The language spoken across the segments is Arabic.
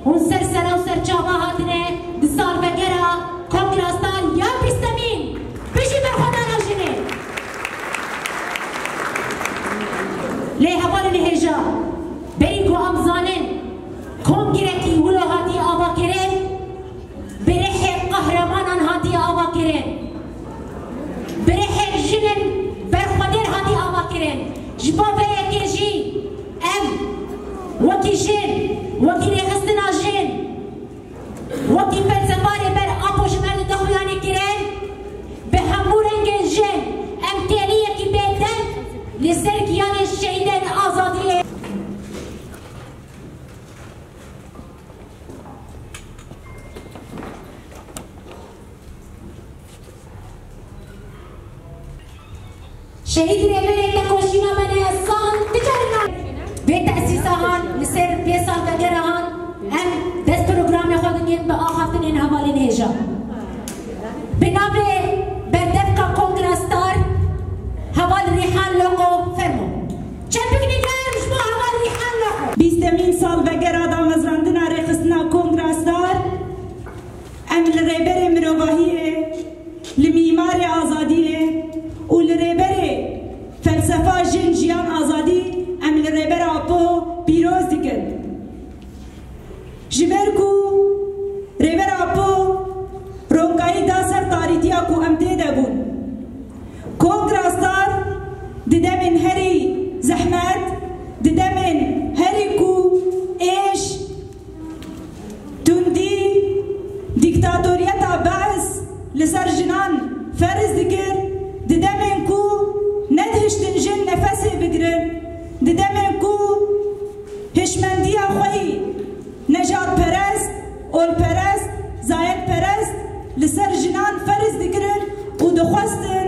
اون سرسره و سرچاوه هاتنه دی سال بگره کنگرستان یا بیستمین بشی بر خدا ناجنه لی حوال نهیجا برین کو امزانن کنگرکی ولو هاتی آوا کرن بره قهرمانان هاتی آوا کرن بره جنن برخودر هاتی آوا کرن جبابه یکی جی ام وکی جن وکی نخستنا جن وکی فلسفاره بر آپوش مرد دخویانی کرن به همو رنگ جن ام تیلی یکی بیدن لسرکیان شهیدن آزادیه شهید ریبره تکوشینا منه سان تجارنا به تأسیسهان لسر 5 سال بگرهان هم دست پروگرام خودگین به آخفتن این حوالی نهجا به نام بردفقه کنگرستار حوال ریحان لوگو فرمو چند بکنی گرمش با حوال ریحان لوگو 20 سال بگره دامزراندنا ریخستنا کنگرستار ام لریبره مروواهیه لمیمار آزادیه و لریبره فلسفه جن جیان آزادی ام لریبره اپو پیروز دیگر جبرکو ریبره اپو رونگایی داسر تاریتیا کو ام تیده بون کنگرستار ددمن هری زحمت ددمن هری کو ایش تندی دیکتاتوریتا بعث لسر جنان فرز دیگر ددمن کو ندهشتن جن نفسي بگرن ددمن کو هشمندی خوی نجات پرست اول پرست زاید پرست لسر جنان فرز دگرن و دخواستن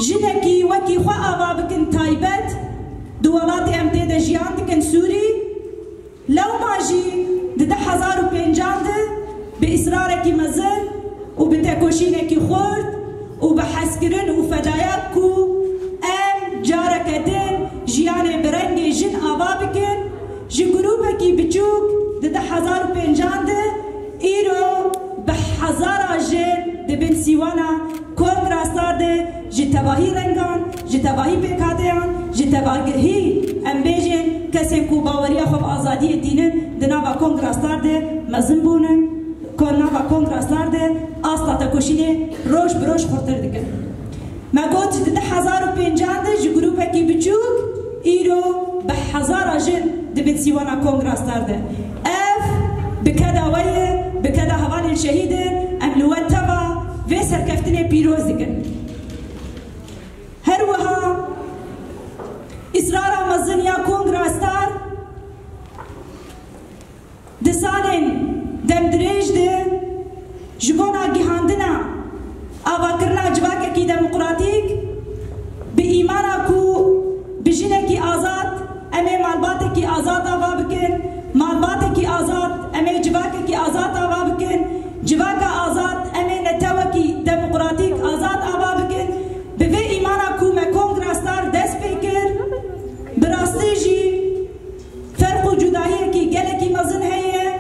جنکی وکی خواه آوا بکن تایبت دولات امتید جیان دکن سوری لو ماجی دده 1050 به اصرارکی مزن و به تکوشینکی خورد و به حسکرن و فدایات کو ام جارکتن جیان برنگ جن آوا بکن جی گروپکی بچوک دده 1050 ایرو به 1000 جن ده بن سیوانا کنگرستار ده جی تواهی رنگان جی تواهی پیکاتیان جی تواهی ام بیجن کسی کو باوری خوب آزادی دینن ده ناوا کنگرستار ده مزن بونن ناوا کنگرستار ده آستا تکوشینه روش بروش خورتر دکن ما گوت ده 1050 جی گروپکی بچوک ایرو به 1000 جن ده بن سیوانا کنگرستار ده اف بکده ویه بکده هوان الشهیده ام لوان تبا و سرکفتنه پیروز دکن هر وها اصرار مزنیا کنگرستار ده سالن دم دریج ده جبونا گیهاندنا آوا کرنا جواکه کی دموکراتیک به ایمانا کو بجنه کی آزاد امی مالباته کی آزاد آوا بکن مالباته کی آزاد امی جواکه کی آزاد آوا بکن جواکه آزاد امی نتوه کی دموکراتیک آزاد آوا بکن به وی ایمانا کو me کنگرستار دست پیکر براستی جی فرق و جداهی کی گله کی مزن هیه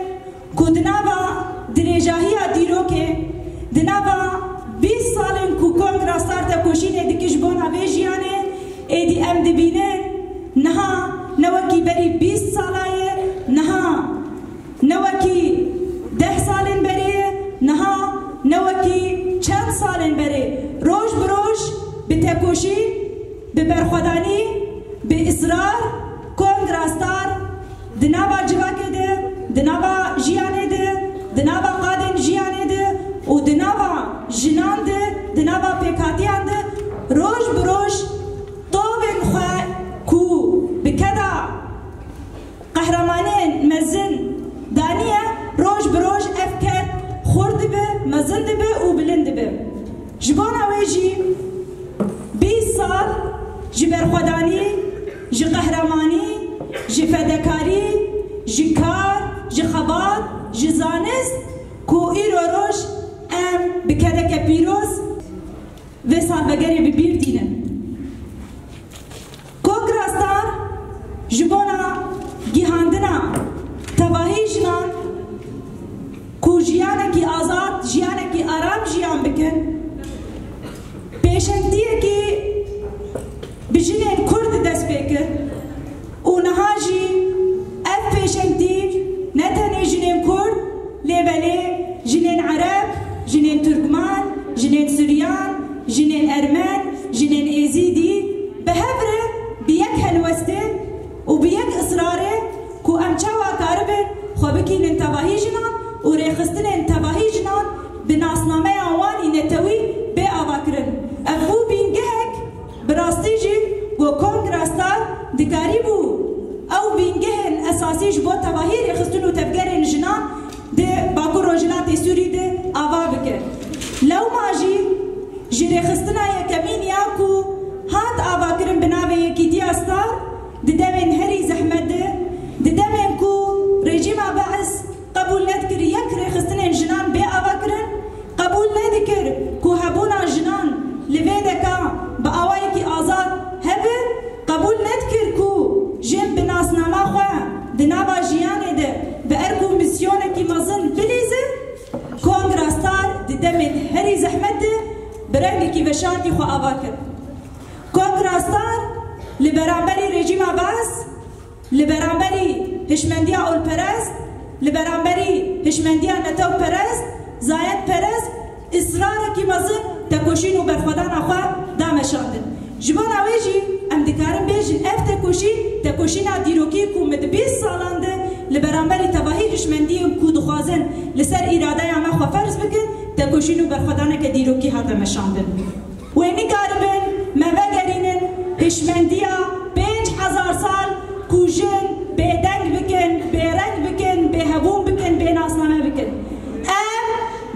کو دناوا دریجاهی دیرو که دناوا 20 سالن کو کنگرستار تا کوشینه دکش بونا ویجیانه ایدی ام دبینه نها نوکی بری 20 سالایه نها نوکی 10 سالن بریه نها نوکی چند سالن بری روش بروش به تکوشی به برخودانی به اصرار کنگرستار دناوا جواکه ده دناوا جیانه ده دناوا قادن جیانه ده و دناوا جنان ده دناوا پیکاتیان ده روش بروش طوبن خواه کو بکدا قهرمانین مزن دانیه روش بروش افکت خورد به مزن به و بلند به جبانا ویجی 20 سال جی برخودانی جی قهرمانی جی فدکاری جی کار جی خبات جی زانست کو ایرو روش ام بکده که پیروز و سال بگری ببیر دینه کنگرستار جبانا گیهاندنا تواهی جنان کو جیانکی آزاد جیانکی آرام جیان بکن پیشنگیه که بجنین کرد دست بکن و نهاجی اف پیشنگی نتنی جنین کرد لیبلی جنین عرب جنین ترکمان جنین سوریان جنین ارمن جنین ایزیدی به هفره بیک هلوسته و بیک اصراره کو امچاوا کاربن خو بکینن تواهی جنان و ریخستن تواهی جنان به ناسنامه آوانی نتوی به آواکرن افو بینگهک براستی جی گو کنگراستار دکاری بو او بینگهن اساسیش بو تواهی ریخستن و تفگرن جنان ده باکو روجلات سوری ده آوا بکر لو ماجی جی ریخستن یکمین یاکو هات آواکرن بناوه یکی دیاستار ده دمین هری زحمت ده دمین کو رژیم بعث قبول ندکر یک ریخستن جنان به آواکرن قبول ندکر کو هبونا جنان لویدکا با آوایی که آزاد هبه قبول ندکر کو جن بناسنامه خواه دنابا جیانه ده به ارکو میسیونه که مزن بلیزه کنگراستار دمین هری زحمت ده برنگی که وشارتی خواه آواکر کنگراستار لبرانبری رژیم بعث لبرانبری هشمندیا اول پرست لبرانبری هشمندیا نتو پرست زاید پرست اصرار کی مزن تکوشین و برخودان آخوا دامشاندن جبان آویجی ام دکارم بیجن اف تکوشین دیروکی کو مد 20 سالانده لبرانبری تواهی هشمندی کو دخوازن لسر اراده اما خوا فرض بکن تکوشین و برخودان که دیروکی ها دامشاندن و اینی کاربن مبگرینن هشمندیا 5000 سال کو جن بدنگ بکن برنگ بکن به هبون بکن به ناسنامه بکن ام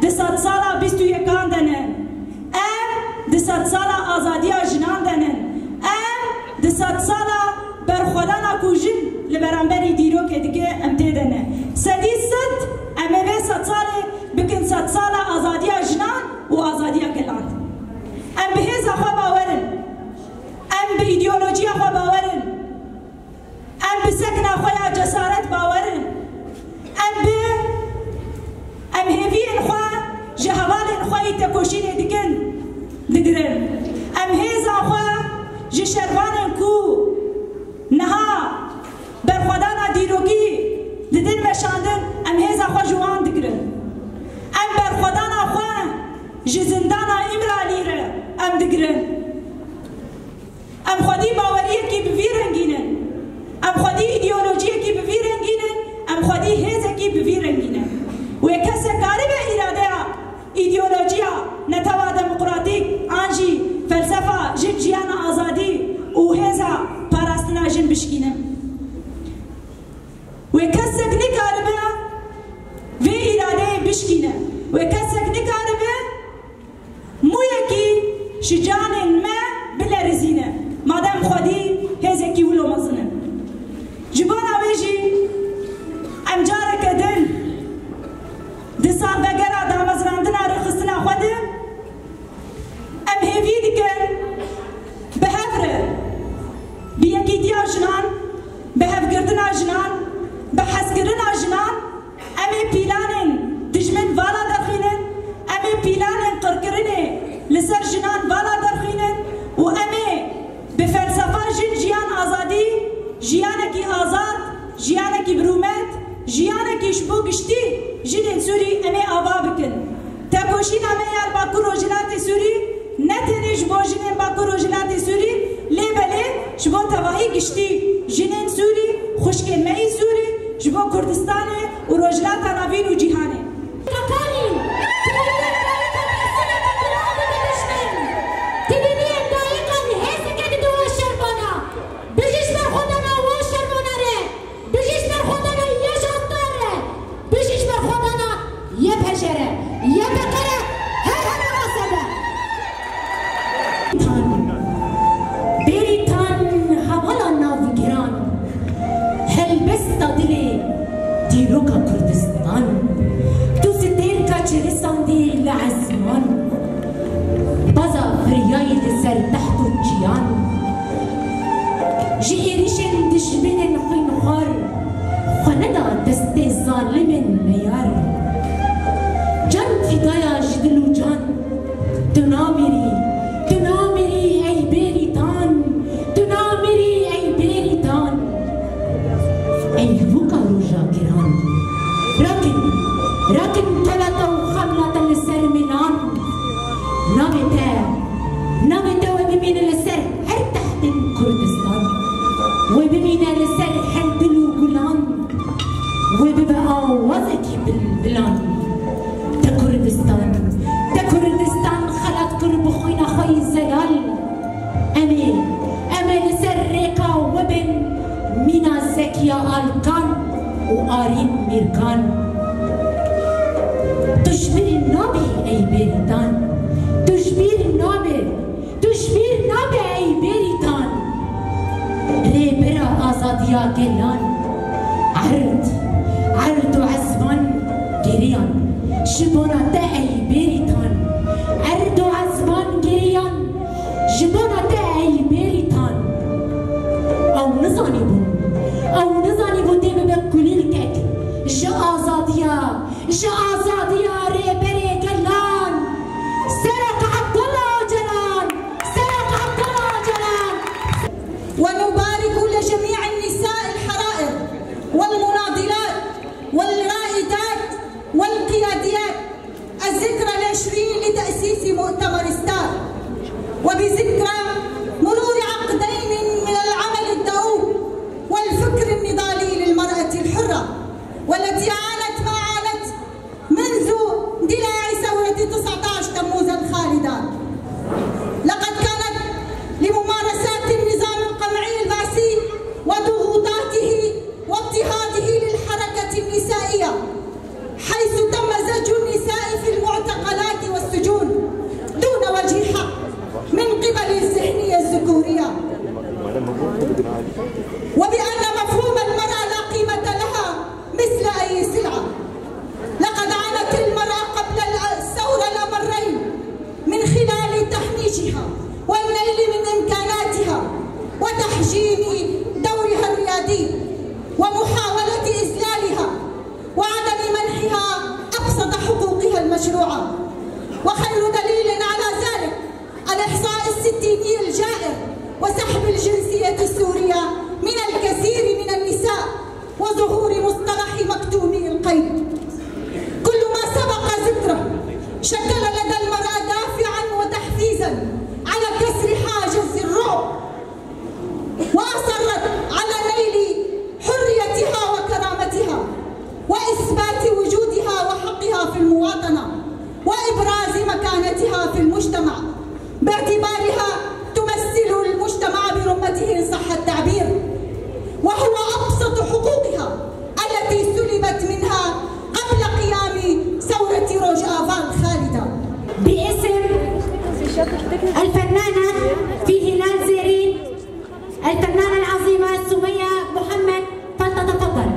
200 سالا 21 دنن ام 200 سالا آزادی جنان دنن ام 200 سالا برخودانا کو جن لبرانبری دیرو که دیگه ام تیدنه سدی ست ام به 100 ساله بکن 100 سالا آزادی جنان و آزادی کلاند ام به هزا خواه باورن ام به ایدئولوژی خواه باورن ام بسكنا خويا جسارت باورن ام هيفين خوا جهوالن خوي تكوشين دكن دقرن ام هيزا خوا جشروانن كو نها برخودانا ديروكي ددن مشاندن ام هيزا خوا جوان دقرن ام برخودانا خوا جزندانا امراليره ام دقرن ام خودي باوريه كي بفيرنگينن ام خودی ایدئولوژی کی بفیرنگینن ام خودی هزه کی بفیرنگینن و کس کاری به اراده ایدئولوژی نتوا دموکراتیک آنجی فلسفه جیان آزادی و هزه پاراستنا جن بشکینن و کس نکاری به و اراده بشکینن و کس نکاری به مویه کی شجان ما بلرزینه مادام خودی هزه کی ولو مزنه جبان آویجی ام جارک دن دسال بگرا دامزراندنا رخصتنا خوده ام هیوی دکن به هفره بیکی دیا جنان به هفگردنا جنان به حسگرنا جنان ام پیلانن دجمن والا درخینن ام پیلانن قرقرنه لسر جنان والا درخینن و ام به فلسفه جن جیان آزادی جیانکی آزاد جیانکی برومت جیانکی شبو گشتی جنین سوری امی آوا بکن تکوشین امی یار باکو روجلات سوری نتنیش بو جنین باکو روجلات سوری لیبله شبو تواهی گشتی جنین سوری خوشکن مئی سوری شبو کردستانه و روجلات ناوین و جیهانه دیروکا کردستان تو ستیر کا چه رساندی لعزمان بازا فریای لسر تحت جیان جی ایریشن دشمن خوین خار خاندا دست ظالم میار جان فدایا جدل و جان تو نامیری ای بریتان تو نامیری ای بریتان ای بوکا روژا گران راکن طلتا و خملتا لسر منان نامتا و بمين لسر هر تحت كردستان وبمين لسر حلبل وقلان وببقى وزكي بالبلان تا كردستان خلت كرب خوينا خوي زلال أمي لسر ريقا وبن مينا زكيا آلكان وآرين ميركان تشبير النبي أي بيرتان تشبير النبي أي بيرتان ريبرا آزاديا جلان عرض وعزمان جريان جبونا تا أي بيرتان عرض وعزمان جريان جبونا تا أي بيرتان أو نزاني بو دي بكل الكك جا آزاديا ريبرا جلان سرق عبد الله جلان ونبارك لجميع النساء الحرائر والمناضلات والرائدات والقياديات الذكرى ال20 لتأسيس مؤتمر ستار، وبذكرى مرور عقدين من العمل الدؤوب والفكر النضالي للمرأة الحرة والتي عانت ما عانت منذ اندلاع ثورة 19 تموز الخالدة. لقد كانت لممارسات النظام القمعي البعثي وضغوطاته واضطهاده للحركة النسائية، حيث تم زج النساء في المعتقلات والسجون دون وجه حق من قبل الذهنية الذكورية، وبأن مفهوم المرأة لا قيمة لها مثل أي سلعة. لقد عانت المرأة قبل الثورة الأمرين من خلال تحنيشها والنيل من إمكاناتها وتحجيم دورها الريادي ومحاولة إذلالها وعدم منحها أبسط حقوقها المشروعة. وخير دليل على ذلك الإحصاء الستيني الجائر وسحب الجنسية السورية من الكثير من النساء وظهور مصطلح مكتومي القيد. كل ما سبق ذكره شكل لدى المرأة دافعا وتحفيزا على كسر حاجز الرعب، وأصرت على نيل حريتها وكرامتها وإثبات وجودها وحقها في المواطنة وإبراز مكانتها في المجتمع، باعتبارها تمثل المجتمع برمته إن صح التعبير، وهو أبسط حقوقها التي سلبت منها قبل قيام ثورة روج آفان الخالدة. باسم الفنانة في هلال زيرين الفنانة العظيمة سمية محمد فلتتفضل.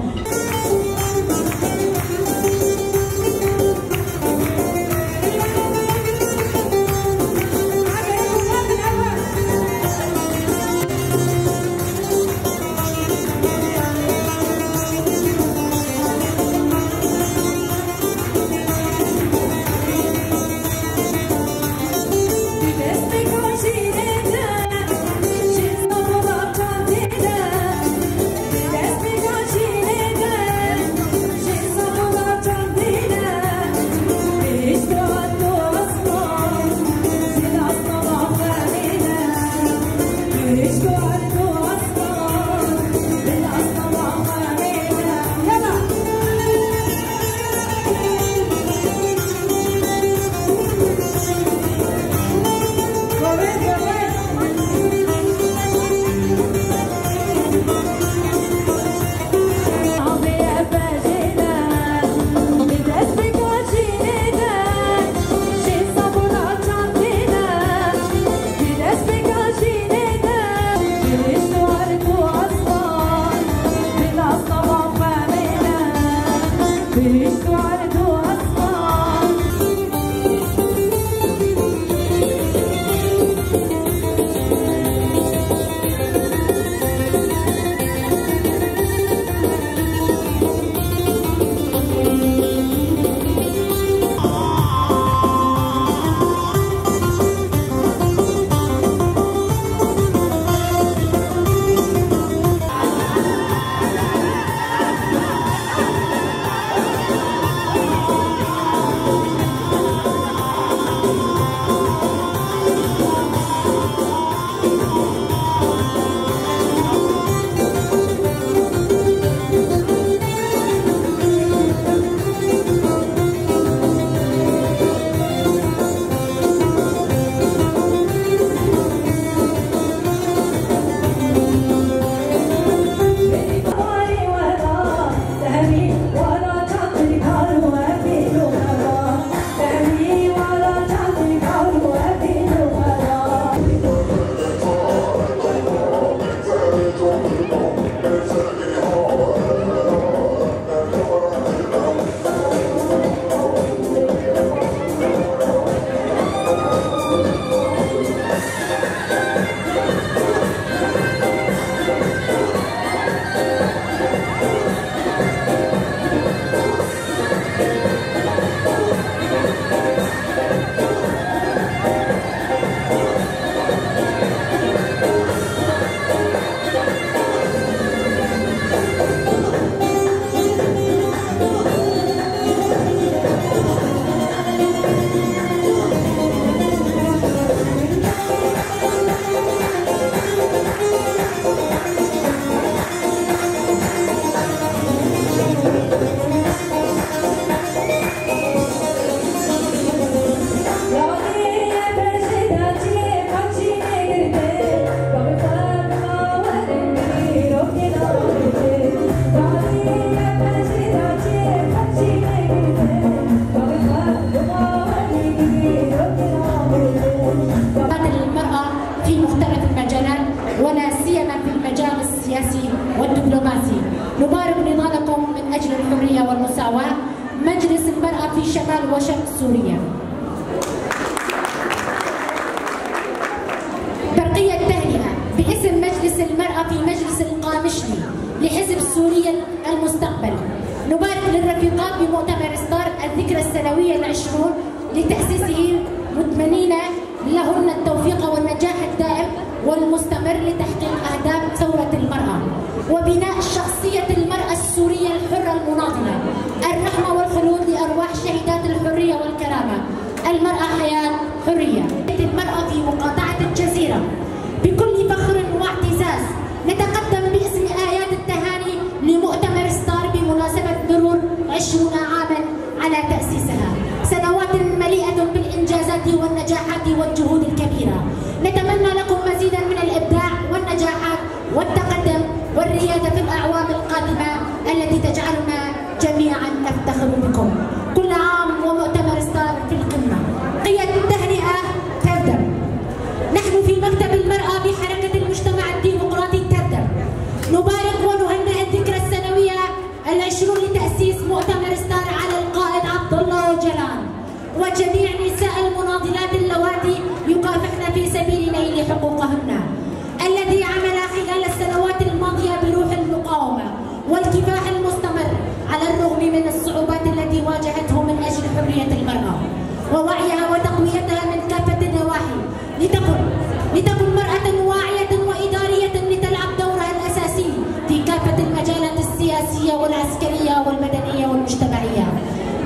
شمال وشرق سوريا. برقية تهنئة باسم مجلس المرأة في مجلس القامشلي لحزب سوريا المستقبل. نبارك للرفيقات بمؤتمر ستار الذكرى السنوية العشرون لتأسيسه، متمنين لهن التوفيق والنجاح الدائم والمستمر لتحقيق أهداف ثورة المرأة وبناء شخصية المرأة السورية الحرة المناضلة، الرحمة والخلود لأرواح شهيدات الحرية والكرامة. المرأة حياة حرية. المرأة في مقاطعة الجزيرة بكل فخر واعتزاز نتقدم باسم آيات التهاني لمؤتمر ستار بمناسبة مرور 20 عاما على تأسيسها، سنوات مليئة بالإنجازات والنجاحات والجهود الكبيرة. نتمنى لكم مزيدا من الإبداع والنجاحات والتقدم والريادة في الأعوام القادمة التي تجعلنا جميعا نفتخر بكم. كل عام ومؤتمر ستار في القمة. قيادة التهنئة تبدأ. نحن في مكتب المرأة بحركة المجتمع الديمقراطي تبدأ نبارك ونهنئ الذكرى السنوية العشرون لتأسيس مؤتمر ستار على القائد عبد الله جلال وجميع نساء المناضلات اللواتي يكافحن في سبيل نيل حقوقهن، الذي عمل خلال السنوات الماضية بروح المقاومة والكفاح المستمر على الرغم من الصعوبات التي واجهته من أجل حرية المرأة ووعيها وتقويتها من كافة النواحي لتكن مرأة واعية وإدارية لتلعب دورها الأساسي في كافة المجالات السياسية والعسكرية والمدنية والمجتمعية.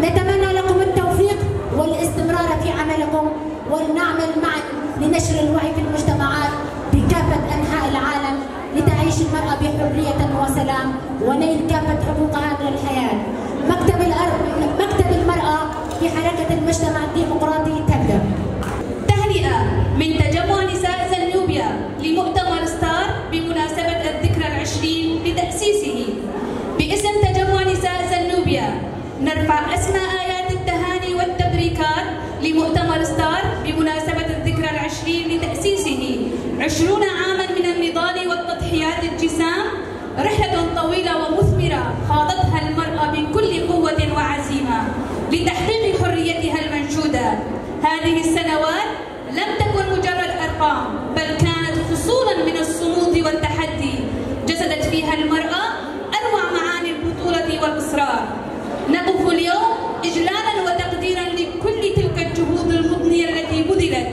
نتمنى لكم التوفيق والاستمرار في عملكم ولنعمل معا لنشر الوعي في المجتمعات بكافة أنحاء العالم لتعيش المرأة بحرية وسلام ونيل كافة حقوقها من الحياة. مكتب المرأة في حركة المجتمع الديمقراطي تبدأ. تهنئة من تجمع نساء زنوبيا لمؤتمر ستار بمناسبة الذكرى العشرين لتأسيسه. باسم تجمع نساء زنوبيا نرفع أسمى آيات التهاني والتبريكات لمؤتمر ستار بمناسبة الذكرى العشرين لتأسيسه. 20 عاما من النضال والتضحيات الجسام، رحلة طويلة ومثمرة خاضتها المرأة بكل قوة وعزيمة لتحقيق حريتها المنشودة. هذه السنوات لم تكن مجرد أرقام، بل كانت فصولا من الصمود والتحدي جسدت فيها المرأة أروع معاني البطولة والإصرار. نقف اليوم إجلالا وتقديرا لكل تلك الجهود المضنية التي بذلت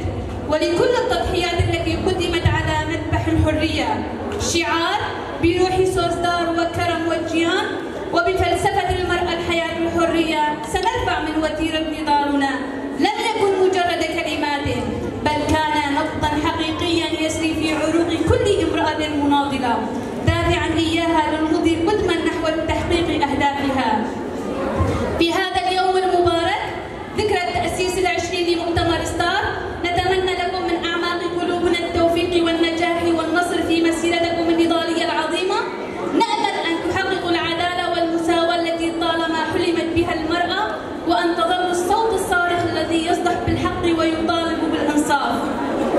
ولكل التضحيات التي قدمت على مذبح الحرية. شعار بروح سوزدار وكرم والجيان وبفلسفة المرأة الحياة الحرية سنرفع من وتيرة نضالنا. لم يكن مجرد كلمات، بل كان نبضا حقيقيا يسري في عروق كل امرأة مناضلة دافعا إياها للمضي قدما نحو تحقيق أهدافها. في هذا اليوم المبارك ذكرى التأسيس العشرين لمؤتمر ستار، نتمنى لكم من أعماق قلوبنا التوفيق والنجاح والنصر في مسيرتكم النضالية العظيمة. نأمل أن تحققوا العدالة والمساواة التي طالما حلمت بها المرأة، وأن تظل الصوت الصارخ الذي يصدح بالحق ويطالب بالإنصاف.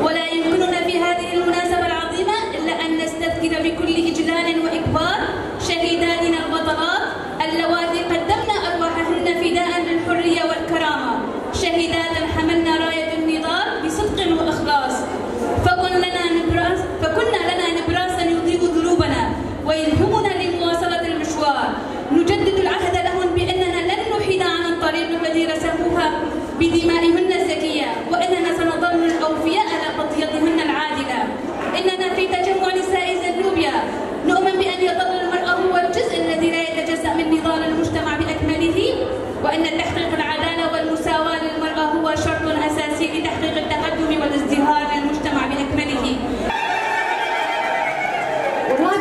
ولا يمكننا في هذه المناسبة العظيمة إلا أن نستذكر بكل إجلال وإكبار شهيداتنا البطلات اللواتي قدمنا أرواحهن فداء للحرية والكرامة، شهيدات حملنا راية النضال بصدق وإخلاص، فكنا لنا نبراسا يضيء ذنوبنا ويلهمنا لمواصلة المشوار. نجدد العهد لهن بأننا لن نحيد عن الطريق الذي رسموها بدمائهن الزكية، وأننا سنظل الأوفياء لقضيتهن العادلة. إننا في تجمع نساء زنوبيا نؤمن بأن يظل المرأة هو الجزء الذي لا يتجزأ من نضال المجتمع بأكمله، وأن تحقيق العدالة والمساواة للمرأة هو شرط أساسي لتحقيق التقدم والازدهار للمجتمع بأكمله. وما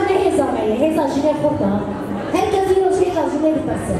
هيزا جنيه خطة هل كثير شيء جنيه بتأثر